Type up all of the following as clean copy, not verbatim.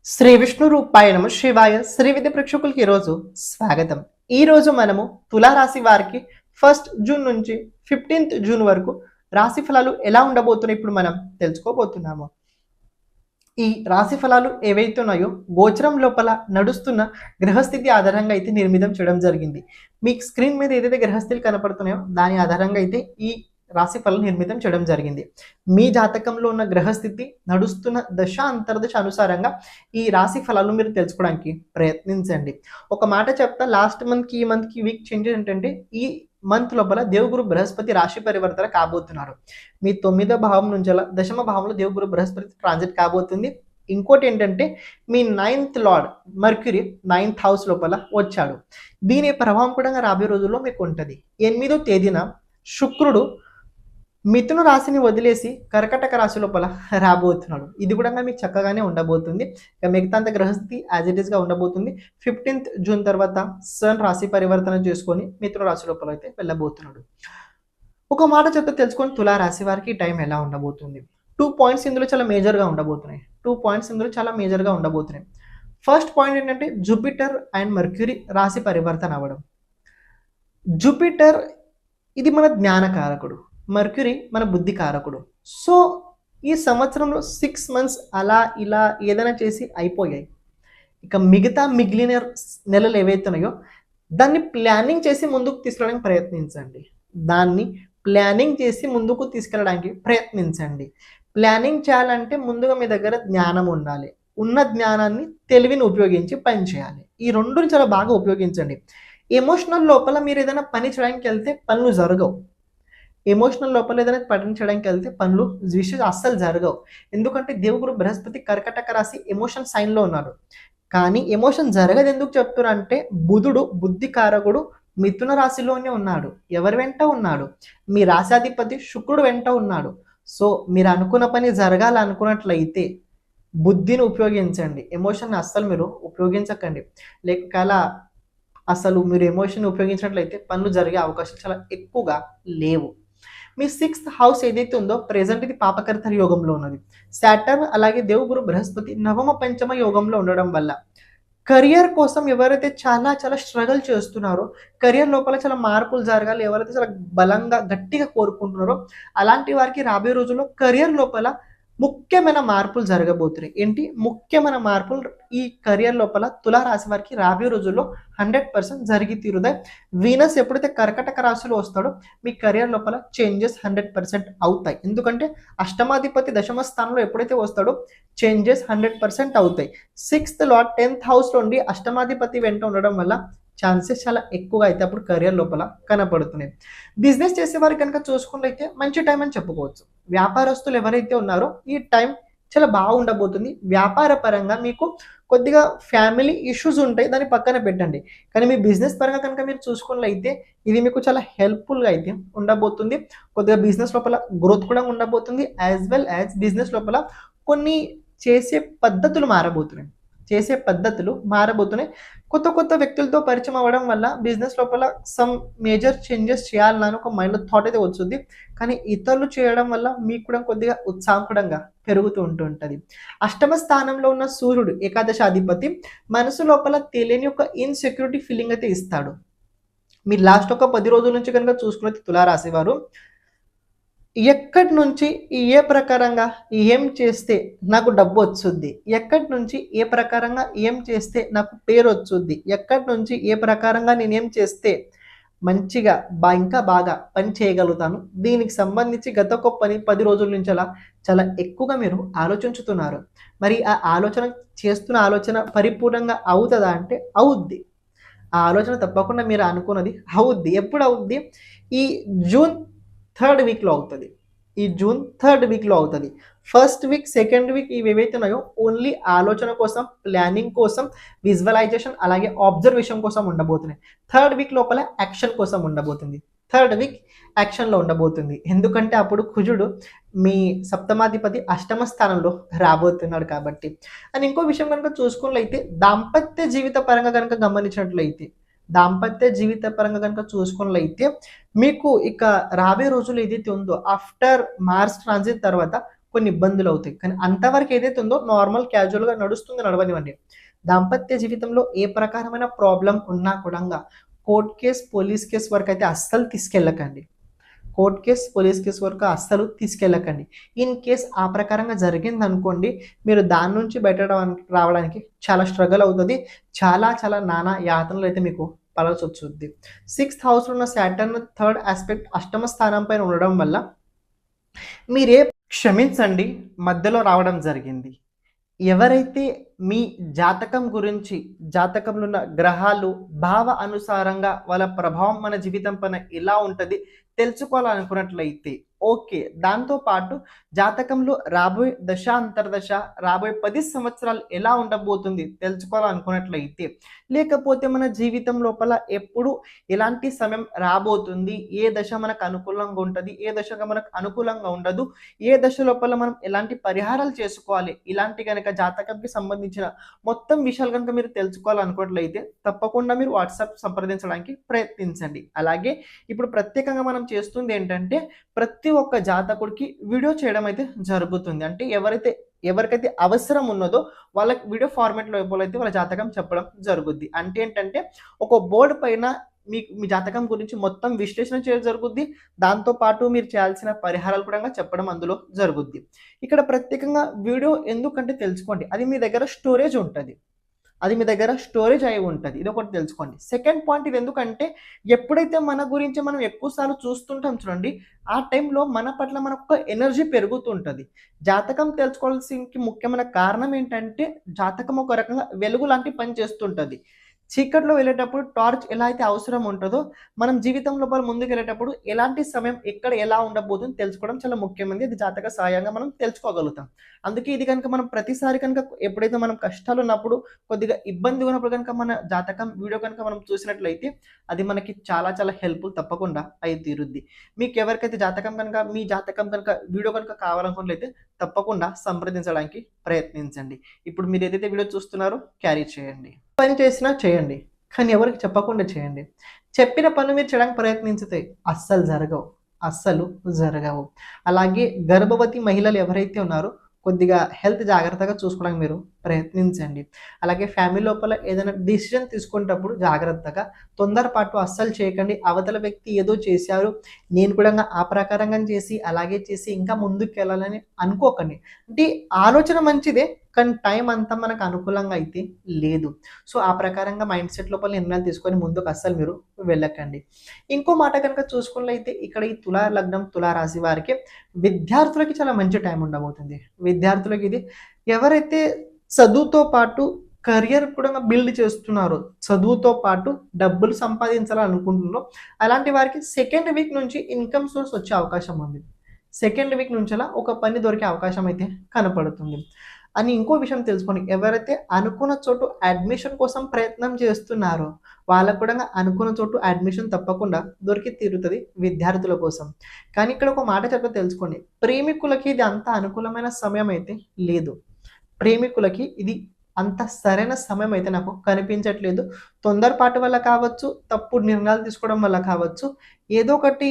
శ్రీ విష్ణు రూపాయ నమ శివాయ శ్రీ విద్య ప్రేక్షకులకి ఈరోజు స్వాగతం. ఈరోజు మనము తులారాశి వారికి 1 జూన్ నుంచి 15 జూన్ వరకు రాశి ఫలాలు ఎలా ఉండబోతున్నాయి ఇప్పుడు మనం తెలుసుకోబోతున్నాము. ఈ రాశి ఫలాలు ఏవైతే ఉన్నాయో గోచరం లోపల నడుస్తున్న గ్రహస్థితి ఆధారంగా అయితే నిర్మితం చేయడం జరిగింది. మీకు స్క్రీన్ మీద ఏదైతే గ్రహస్థితులు కనపడుతున్నాయో దాని ఆధారంగా అయితే ఈ రాశి ఫలం నిర్మితం చేయడం జరిగింది. మీ జాతకంలో ఉన్న గ్రహస్థితి నడుస్తున్న దశ అంతర్దశ అనుసారంగా ఈ రాశి ఫలాలు మీరు తెలుసుకోవడానికి ప్రయత్నించండి. ఒక మాట చెప్తా, లాస్ట్ మంత్కి ఈ మంత్కి వీక్ చేంజ్ ఏంటంటే ఈ మంత్ లోపల దేవగురు బృహస్పతి రాశి పరివర్తన కాబోతున్నారు. మీ 9వ భావం నుంచి అలా 10వ భావంలో దేవగురు బృహస్పతి ట్రాన్సిట్ కాబోతుంది. ఇంకోటి ఏంటంటే మీ 9th lord mercury 9th house లోపల వచ్చాడు. దీని ప్రభావం కూడా రాబోయే రోజుల్లో మీకు ఉంటుంది. 8వ తేదీన శుక్రుడు మిథున రాశిని వదిలేసి కర్కటక రాశి లోపల రాబోతున్నాడు. ఇది కూడా మీకు చక్కగానే ఉండబోతుంది. మిగతా అంత గ్రహస్థితి యాజ్ ఇట్ ఈస్గా ఉండబోతుంది. 15th జూన్ తర్వాత సన్ రాశి పరివర్తన చేసుకొని మిథున రాశి లోపల అయితే వెళ్ళబోతున్నాడు. ఒక మాట చెప్తే తెలుసుకొని తులా రాశి వారికి టైం ఎలా ఉండబోతుంది. 2 పాయింట్స్ ఇందులో చాలా మేజర్గా ఉండబోతున్నాయి. 2 పాయింట్స్ ఇందులో చాలా మేజర్గా ఉండబోతున్నాయి. ఫస్ట్ పాయింట్ ఏంటంటే జూపిటర్ అండ్ మర్క్యూరీ రాశి పరివర్తన అవ్వడం. జూపిటర్ ఇది మన జ్ఞానకారకుడు, మర్క్యూరీ మన బుద్ధి కారకుడు. సో ఈ సంవత్సరంలో 6 మంత్స్ అలా ఇలా ఏదైనా చేసి అయిపోయాయి. ఇక మిగతా మిగిలిన నెలలు ఏవైతే ఉన్నాయో దాన్ని ప్లానింగ్ చేసి ముందుకు తీసుకెళ్ళడానికి ప్రయత్నించండి. ప్లానింగ్ చేయాలంటే ముందుగా మీ దగ్గర జ్ఞానం ఉండాలి. ఉన్న జ్ఞానాన్ని తెలివిని ఉపయోగించి పని చేయాలి. ఈ రెండుని చాలా బాగా ఉపయోగించండి. ఎమోషనల్ లోపల మీరు ఏదైనా పని చేయడానికి వెళ్తే పనులు జరగవు. పనులు అస్సలు జరగవు. ఎందుకంటే దేవగురు బృహస్పతి కర్కటక రాశి ఎమోషన్ సైన్లో ఉన్నాడు. కానీ ఎమోషన్ జరగదు ఎందుకు చెప్తున్నారంటే బుధుడు బుద్ధి కారకుడు మిథున రాశిలోనే ఉన్నాడు. ఎవరి వెంట ఉన్నాడు? మీ రాశాధిపతి శుక్రుడు వెంట ఉన్నాడు. సో మీరు అనుకున్న పని జరగాలనుకున్నట్లయితే బుద్ధిని ఉపయోగించండి. ఎమోషన్ అస్సలు మీరు ఉపయోగించకండి. లేక అసలు మీరు ఎమోషన్ ఉపయోగించినట్లయితే పనులు జరిగే అవకాశాలు చాలా ఎక్కువగా లేవు. మీ 6th హౌస్ ఏదైతే ఉందో ప్రెజెంట్ ఇది పాపకర్త యోగంలో ఉన్నది. సాటర్న్ అలాగే దేవగురు బృహస్పతి నవమ పంచమ యోగంలో ఉండడం వల్ల కెరియర్ కోసం ఎవరైతే చాలా చాలా స్ట్రగుల్ చేస్తున్నారో, కెరియర్ లోపల చాలా మార్పులు జరగాలి, ఎవరైతే చాలా బలంగా గట్టిగా కోరుకుంటున్నారో అలాంటి వారికి రాబోయే రోజుల్లో కెరియర్ లోపల ముఖ్యమైన మార్పులు జరగబోతున్నాయి. ఏంటి ముఖ్యమైన మార్పులు? ఈ కెరియర్ లోపల తులారాశి వారికి రాబోయే రోజుల్లో 100% జరిగి తీరుతాయి. వీనస్ ఎప్పుడైతే కర్కటక రాశిలో వస్తాడో మీ కెరియర్ లోపల చేంజెస్ 100% అవుతాయి. ఎందుకంటే అష్టమాధిపతి దశమ స్థానంలో ఎప్పుడైతే వస్తాడో చేంజెస్ 100% అవుతాయి. 6th లార్డ్ 10th హౌస్లో ఉండి అష్టమాధిపతి వెంట ఉండడం వల్ల ఛాన్సెస్ చాలా ఎక్కువగా అయితే అప్పుడు కెరియర్ లోపల కనపడుతున్నాయి. బిజినెస్ చేసేవారు కనుక చూసుకున్నట్లయితే మంచి టైం అని చెప్పుకోవచ్చు. వ్యాపారస్తులు ఎవరైతే ఉన్నారో ఈ టైం చాలా బాగుండబోతుంది. వ్యాపార పరంగా మీకు కొద్దిగా ఫ్యామిలీ ఇష్యూస్ ఉంటాయి, దాన్ని పక్కన పెట్టండి. కానీ మీ బిజినెస్ పరంగా కనుక మీరు చూసుకున్నట్లయితే ఇది మీకు చాలా హెల్ప్ఫుల్గా అయితే ఉండబోతుంది. కొద్దిగా బిజినెస్ లోపల గ్రోత్ కూడా ఉండబోతుంది. యాజ్ వెల్ యాజ్ బిజినెస్ లోపల కొన్ని చేసే పద్ధతులు మారబోతున్నాయి. కొత్త వ్యక్తులతో పరిచయం అవ్వడం వల్ల బిజినెస్ లోపల సమ్ మేజర్ చేంజెస్ చేయాలని ఒక మైండ్లో థాట్ అయితే వస్తుంది. కానీ ఇతరులు చేయడం వల్ల మీకు కూడా కొద్దిగా ఉత్సాహం కూడా పెరుగుతూ ఉంటుంది. అష్టమ స్థానంలో ఉన్న సూర్యుడు ఏకాదశాధిపతి మనసు లోపల తెలియని ఒక ఇన్సెక్యూరిటీ ఫీలింగ్ అయితే ఇస్తాడు. మీరు లాస్ట్ ఒక 10 రోజుల నుంచి కనుక చూసుకున్నది తులారాశి వారు ఎక్కడి నుంచి ఏ ప్రకారంగా ఏం చేస్తే నాకు డబ్బు వచ్చుద్ది, ఎక్కడి నుంచి ఏ ప్రకారంగా ఏం చేస్తే నాకు పేరు వచ్చుద్ది, ఎక్కడి నుంచి ఏ ప్రకారంగా నేనేం చేస్తే మంచిగా ఇంకా బాగా పని చేయగలుగుతాను, దీనికి సంబంధించి గత ఒక 10 రోజుల నుంచి అలా చాలా ఎక్కువగా మీరు ఆలోచించుతున్నారు. మరి ఆ చేస్తున్న ఆలోచన పరిపూర్ణంగా అవుతుందా అంటే అవుద్ది. ఆ ఆలోచన తప్పకుండా మీరు అనుకున్నది అవుద్ది. ఎప్పుడు అవుద్ది? ఈ జూన్ 3rd వీక్లో అవుతుంది. ఫస్ట్ వీక్, సెకండ్ వీక్ ఇవి ఏవైతే ఉన్నాయో ఓన్లీ ఆలోచన కోసం, ప్లానింగ్ కోసం, విజువలైజేషన్ అలాగే ఆబ్జర్వేషన్ కోసం ఉండబోతున్నాయి. 3rd వీక్ లోపల యాక్షన్ కోసం ఉండబోతుంది. 3rd వీక్ యాక్షన్లో ఉండబోతుంది. ఎందుకంటే అప్పుడు కుజుడు మీ సప్తమాధిపతి అష్టమ స్థానంలో రాబోతున్నాడు కాబట్టి. అని ఇంకో విషయం కనుక చూసుకున్నట్లయితే దాంపత్య జీవిత పరంగా కనుక గమనించినట్లయితే మీకు ఇక రాబోయే రోజులు ఏదైతే ఉందో ఆఫ్టర్ మార్చ్ ట్రాన్సిట్ తర్వాత కొన్ని ఇబ్బందులు అవుతాయి. కానీ అంతవరకు ఏదైతే ఉందో నార్మల్ క్యాజువల్గా నడుస్తుంది, నడవనివ్వండి. దాంపత్య జీవితంలో ఏ ప్రకారమైన ప్రాబ్లం ఉన్నా కూడా కోర్ట్ కేస్, పోలీస్ కేస్ వరకు అయితే అస్సలు తీసుకెళ్ళకండి. కోర్ట్ కేస్, పోలీస్ కేస్ వరకు అస్సలు తీసుకెళ్ళకండి. ఇన్ కేస్ ఆ ప్రకారంగా జరిగిందనుకోండి, మీరు దాని నుంచి బయట రావడానికి చాలా స్ట్రగుల్ అవుతుంది. చాలా చాలా నానా యాతనలు అయితే మీకు పడాల్సి వచ్చుద్ది. 6th హౌస్లో ఉన్న సాటర్న్ థర్డ్ ఆస్పెక్ట్ అష్టమ స్థానం పైన ఉండడం వల్ల మీరే క్షమించండి, మధ్యలో రావడం జరిగింది. ఎవరైతే మీ జాతకం గురించి, జాతకంలో ఉన్న గ్రహాలు భావ అనుసారంగా వాళ్ళ ప్రభావం మన జీవితం పైన ఎలా ఉంటుంది తెలుసుకోవాలనుకున్నట్లయితే ఓకే. దాంతోపాటు జాతకంలో రాబోయే దశ అంతర్దశ, రాబోయే 10 సంవత్సరాలు ఎలా ఉండబోతుంది తెలుసుకోవాలనుకున్నట్లయితే, లేకపోతే మన జీవితం లోపల ఎప్పుడు ఎలాంటి సమయం రాబోతుంది, ఏ దశ మనకు అనుకూలంగా ఉంటుంది, ఏ దశగా మనకు అనుకూలంగా ఉండదు, ఏ దశ లోపల మనం ఎలాంటి పరిహారాలు చేసుకోవాలి, ఇలాంటి కనుక జాతకంకి సంబంధించిన మొత్తం విషయాలు కనుక మీరు తెలుసుకోవాలనుకున్నట్లయితే తప్పకుండా మీరు వాట్సాప్ సంప్రదించడానికి ప్రయత్నించండి. అలాగే ఇప్పుడు ప్రత్యేకంగా మనం చేస్తుంది ఏంటంటే ప్రతి ఒక్క జాతకుడికి వీడియో చేయడం అయితే జరుగుతుంది. అంటే ఎవరికైతే అవసరం ఉన్నదో వాళ్ళకి వీడియో ఫార్మాట్లో అయితే వాళ్ళ జాతకం చెప్పడం జరుగుద్ది. అంటే ఏంటంటే ఒక బోర్డు పైన మీ జాతకం గురించి మొత్తం విశ్లేషణ చేయడం జరుగుద్ది. దాంతోపాటు మీరు చేయాల్సిన పరిహారాలు కూడా చెప్పడం అందులో జరుగుద్ది. ఇక్కడ ప్రత్యేకంగా వీడియో ఎందుకంటే తెలుసుకోండి, అది మీ దగ్గర స్టోరేజ్ ఉంటుంది, అది మీ దగ్గర స్టోరేజ్ అయి ఉంటుంది. ఇది ఒకటి తెలుసుకోండి. సెకండ్ పాయింట్, ఇది ఎందుకంటే ఎప్పుడైతే మన గురించి మనం ఎక్కువసార్లు చూస్తుంటాం చూడండి, ఆ టైంలో మన పట్ల మనకు ఒక ఎనర్జీ పెరుగుతుంటుంది. జాతకం తెలుసుకోవాల్సిన ముఖ్యమైన కారణం ఏంటంటే జాతకం ఒక రకంగా వెలుగు లాంటి పని చేస్తుంటుంది. చీకట్లో వెళ్ళేటప్పుడు టార్చ్ ఎలా అయితే అవసరం ఉంటుందో మనం జీవితం లోపల ముందుకు వెళ్ళేటప్పుడు ఎలాంటి సమయం ఎక్కడ ఎలా ఉండబోతుందో తెలుసుకోవడం చాలా ముఖ్యమైనది. ఇది జాతక సహాయంగా మనం తెలుసుకోగలుగుతాం. అందుకే ఇది కనుక మనం ప్రతిసారి కనుక ఎప్పుడైతే మనం కష్టాలు ఉన్నప్పుడు, కొద్దిగా ఇబ్బంది ఉన్నప్పుడు కనుక మన జాతకం వీడియో కనుక మనం చూసినట్లయితే అది మనకి చాలా చాలా హెల్ప్ఫుల్ తప్పకుండా అయి తీరుద్ది. మీకు ఎవరికైతే మీ జాతకం కనుక వీడియో కనుక కావాలనుకున్నట్లయితే తప్పకుండా సంప్రదించడానికి ప్రయత్నించండి. ఇప్పుడు మీరు ఏదైతే వీడియో చూస్తున్నారో క్యారీ చేయండి. పని చేసినా చేయండి, కానీ ఎవరికి చెప్పకుండా చేయండి. చెప్పిన పనులు మీరు చేయడానికి ప్రయత్నించితే అస్సలు జరగవు. అలాగే గర్భవతి మహిళలు ఎవరైతే ఉన్నారో కొద్దిగా హెల్త్ జాగ్రత్తగా చూసుకోవడానికి మీరు ప్రయత్నించండి. అలాగే ఫ్యామిలీ లోపల ఏదైనా డిసిజన్ తీసుకునేటప్పుడు జాగ్రత్తగా, తొందరపాటు అస్సలు చేయకండి. అవతల వ్యక్తి ఏదో చేశారు, నేను కూడా ఆ ప్రకారంగా చేసి అలాగే చేసి ఇంకా ముందుకు వెళ్ళాలని అనుకోకండి. అంటే ఆలోచన మంచిదే, కానీ టైం అంతా మనకు అనుకూలంగా అయితే లేదు. సో ఆ ప్రకారంగా మైండ్ సెట్ లోపల నిర్ణయాలు తీసుకొని ముందుకు అస్సలు మీరు వెళ్ళకండి. ఇంకో మాట కనుక చూసుకున్నట్లయితే ఇక్కడ ఈ తులా లగ్నం, తులా రాశి వారికి విద్యార్థులకి చాలా మంచి టైం ఉండబోతుంది. విద్యార్థులకి ఇది ఎవరైతే చదువుతో పాటు కెరియర్ కూడా బిల్డ్ చేస్తున్నారో, చదువుతో పాటు డబ్బులు సంపాదించాలనుకుంటున్నారో అలాంటి వారికి సెకండ్ వీక్ నుంచి ఇన్కమ్ సోర్స్ వచ్చే అవకాశం ఉంది. సెకండ్ వీక్ నుంచి అలా ఒక పని దొరికే అవకాశం అయితే కనపడుతుంది. అని ఇంకో విషయం తెలుసుకోండి, ఎవరైతే అనుకున్న చోటు అడ్మిషన్ కోసం ప్రయత్నం చేస్తున్నారో వాళ్ళకు కూడా అనుకున్న చోటు అడ్మిషన్ తప్పకుండా దొరికి తీరుతుంది విద్యార్థుల కోసం. కానీ ఇక్కడ ఒక మాట చెప్ప తెలుసుకోండి, ప్రేమికులకి ఇది అంత అనుకూలమైన సమయం అయితే లేదు. ప్రేమికులకి ఇది అంత సరైన సమయం అయితే నాకు కనిపించట్లేదు. తొందరపాటు వల్ల కావచ్చు, తప్పుడు నిర్ణయాలు తీసుకోవడం వల్ల కావచ్చు, ఏదో ఒకటి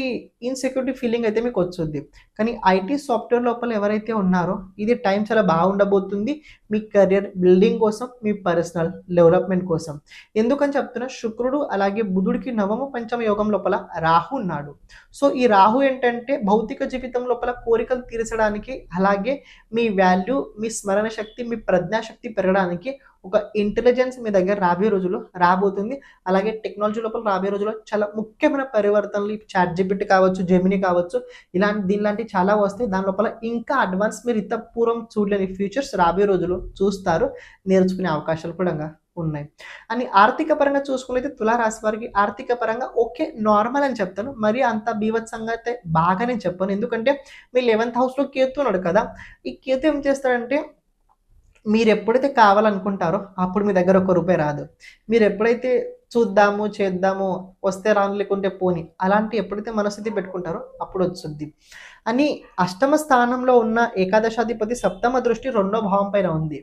ఇన్సెక్యూరిటీ ఫీలింగ్ అయితే మీకు వచ్చుద్ది. కానీ ఐటీ సాఫ్ట్వేర్ లోపల ఎవరైతే ఉన్నారో ఇది టైం చాలా బాగుండబోతుంది మీ కెరియర్ బిల్డింగ్ కోసం, మీ పర్సనల్ డెవలప్మెంట్ కోసం. ఎందుకని చెప్తున్నా, శుక్రుడు అలాగే బుధుడికి నవమ పంచమ యోగం లోపల రాహు ఉన్నాడు. సో ఈ రాహు ఏంటంటే భౌతిక జీవితం లోపల కోరికలు తీర్చడానికి, అలాగే మీ వాల్యూ, మీ స్మరణ శక్తి, మీ ప్రజ్ఞాశక్తి పెరగడానికి ఒక ఇంటెలిజెన్స్ మీ దగ్గర రాబోయే రోజుల్లో రాబోతుంది. అలాగే టెక్నాలజీ లోపల రాబోయే రోజుల్లో చాలా ముఖ్యమైన పరివర్తనలు, చాట్ జీపీటీ కావచ్చు, జెమినీ కావచ్చు, దీనిలాంటి చాలా వస్తాయి. దాని లోపల ఇంకా అడ్వాన్స్ మీరు ఇంత పూర్వం చూడలేని ఫీచర్స్ రాబోయే రోజుల్లో చూస్తారు, నేర్చుకునే అవకాశాలు కూడా ఉన్నాయి. అని ఆర్థిక పరంగా చూసుకున్నైతే తులారాశి వారికి ఆర్థిక పరంగా ఓకే, నార్మల్ అని చెప్తాను, మరి అంత బీభత్సంగా అయితే బాగానే చెప్పాను. ఎందుకంటే మీ 11th హౌస్లో కేతు ఉన్నాడు కదా, ఈ కేతు ఏం చేస్తాడంటే మీరు ఎప్పుడైతే కావాలనుకుంటారో అప్పుడు మీ దగ్గర ₹1 రాదు. మీరు ఎప్పుడైతే చూద్దాము, చేద్దాము, వస్తే రాను లేకుంటే పోని అలాంటి ఎప్పుడైతే మనస్థితి పెట్టుకుంటారో అప్పుడు వచ్చుద్ది. అని అష్టమ స్థానంలో ఉన్న ఏకాదశాధిపతి సప్తమ దృష్టి 2వ భావం పైన ఉంది.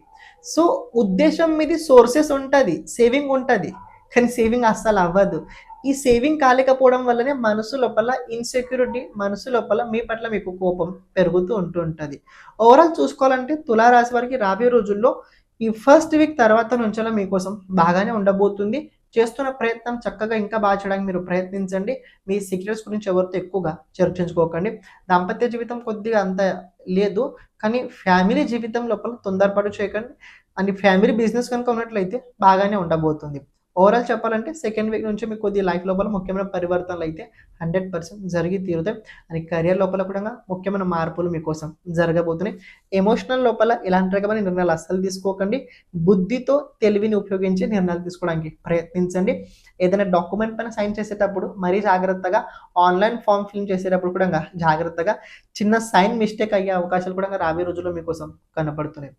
సో ఉద్దేశం మీది సోర్సెస్ ఉంటుంది, సేవింగ్ ఉంటుంది, కానీ సేవింగ్ అస్సలు అవ్వదు. ఈ సేవింగ్ కాలేకపోవడం వల్లనే మనసు లోపల ఇన్సెక్యూరిటీ, మనసు లోపల మీ పట్ల మీకు కోపం పెరుగుతూ ఉంటది. ఓవరాల్ చూసుకోవాలంటే తులారాశి వారికి రాబోయే రోజుల్లో ఈ ఫస్ట్ వీక్ తర్వాత నుంచెల్లా మీకోసం బాగానే ఉండబోతుంది. చేస్తున్న ప్రయత్నం చక్కగా ఇంకా బాగా చేయడానికి మీరు ప్రయత్నించండి. మీ సీక్రెట్స్ గురించి ఎవరితో ఎక్కువగా చర్చించుకోకండి. దాంపత్య జీవితం కొద్దిగా అంత లేదు. కానీ ఫ్యామిలీ జీవితం లోపల తొందరపాటు చేయకండి. అండ్ ఫ్యామిలీ బిజినెస్ కనుక ఉన్నట్లయితే బాగానే ఉండబోతుంది. ఓవరాల్ చెప్పాలంటే సెకండ్ వీక్ నుంచి మీకు కొద్దిగా లైఫ్ లోపల ముఖ్యమైన పరివర్తనలు అయితే 100% జరిగి తీరుతాయి. అని కెరియర్ లోపల కూడా ముఖ్యమైన మార్పులు మీకోసం జరగబోతున్నాయి. ఎమోషనల్ లోపల ఇలాంటి రకమైన నిర్ణయాలు అస్సలు తీసుకోకండి. బుద్ధితో తెలివిని ఉపయోగించి నిర్ణయాలు తీసుకోవడానికి ప్రయత్నించండి. ఏదైనా డాక్యుమెంట్ పైన సైన్ చేసేటప్పుడు మరీ జాగ్రత్తగా, ఆన్లైన్ ఫామ్ ఫిల్ చేసేటప్పుడు కూడా జాగ్రత్తగా, చిన్న సైన్ మిస్టేక్ అయ్యే అవకాశాలు కూడా రాబోయే రోజుల్లో మీకోసం కనపడుతున్నాయి.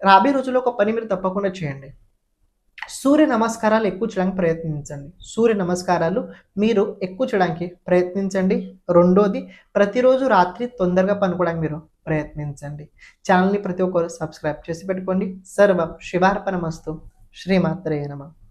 రాబోయే రోజుల్లో ఒక పని మీరు తప్పకుండా చేయండి. సూర్య నమస్కారాలు ఎక్కువ చేయడానికి ప్రయత్నించండి. సూర్య నమస్కారాలు మీరు ఎక్కువ చేయడానికి ప్రయత్నించండి. రెండోది, ప్రతిరోజు రాత్రి తొందరగా పనుకోవడానికి మీరు ప్రయత్నించండి. ఛానల్ని ప్రతి ఒక్కరు సబ్స్క్రైబ్ చేసి పెట్టుకోండి. సర్వం శివార్పణమస్తు. శ్రీమాత్రే నమః.